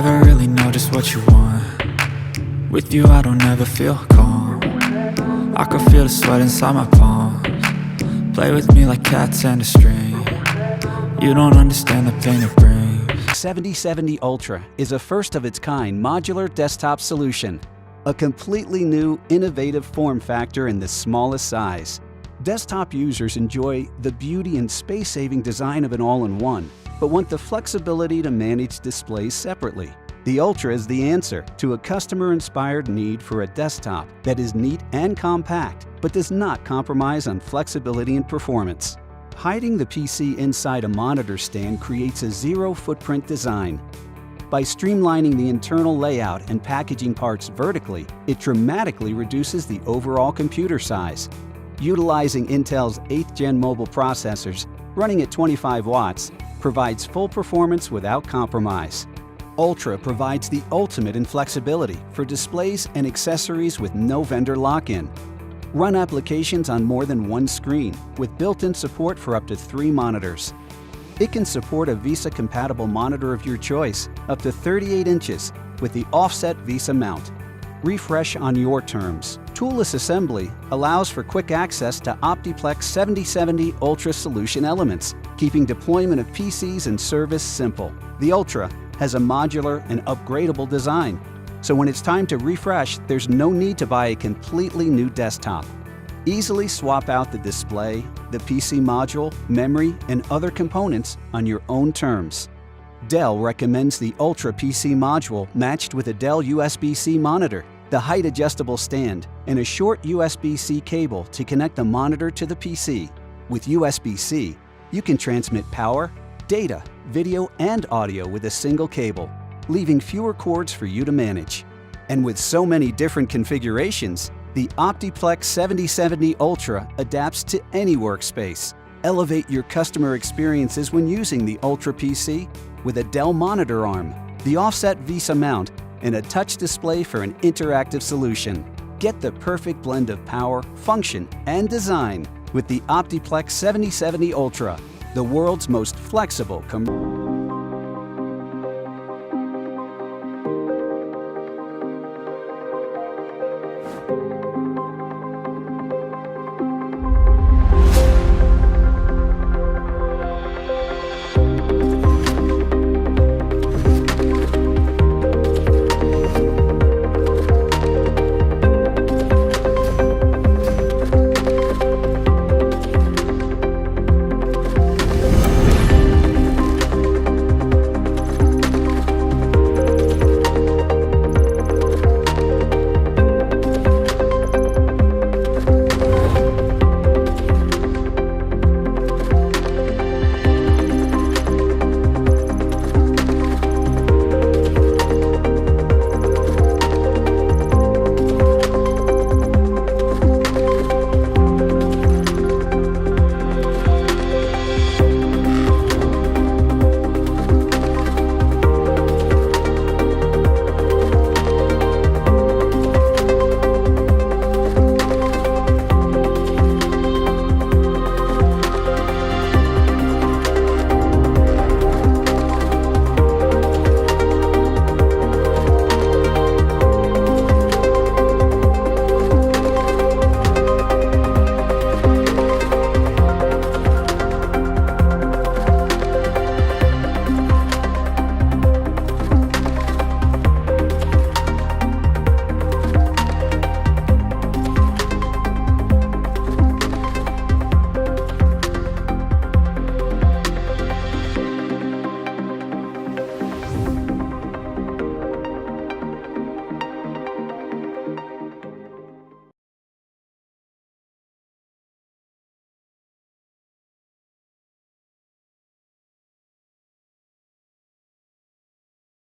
never really know just what you want. With you I don't ever feel calm. I can feel the sweat inside my palms. Play with me like cats and a string. You don't understand the pain it brings. 7070 Ultra is a first-of-its-kind modular desktop solution. A completely new, innovative form factor in the smallest size. Desktop users enjoy the beauty and space-saving design of an all-in-one, but want the flexibility to manage displays separately. The Ultra is the answer to a customer-inspired need for a desktop that is neat and compact, but does not compromise on flexibility and performance. Hiding the PC inside a monitor stand creates a zero-footprint design. By streamlining the internal layout and packaging parts vertically, it dramatically reduces the overall computer size. Utilizing Intel's 8th Gen mobile processors, running at 25 watts, provides full performance without compromise. Ultra provides the ultimate in flexibility for displays and accessories with no vendor lock-in. Run applications on more than one screen with built-in support for up to 3 monitors. It can support a VESA-compatible monitor of your choice, up to 38 inches, with the offset VESA mount. Refresh on your terms. Toolless assembly allows for quick access to OptiPlex 7070 Ultra solution elements, keeping deployment of PCs and service simple. The Ultra has a modular and upgradable design, so when it's time to refresh, there's no need to buy a completely new desktop. Easily swap out the display, the PC module, memory, and other components on your own terms. Dell recommends the Ultra PC module matched with a Dell USB-C monitor, the height-adjustable stand, and a short USB-C cable to connect the monitor to the PC. With USB-C, you can transmit power, data, video, and audio with a single cable, leaving fewer cords for you to manage. And with so many different configurations, the OptiPlex 7070 Ultra adapts to any workspace. Elevate your customer experiences when using the Ultra PC with a Dell monitor arm, the offset VESA mount, and a touch display for an interactive solution. Get the perfect blend of power, function, and design with the OptiPlex 7070 Ultra, the world's most flexible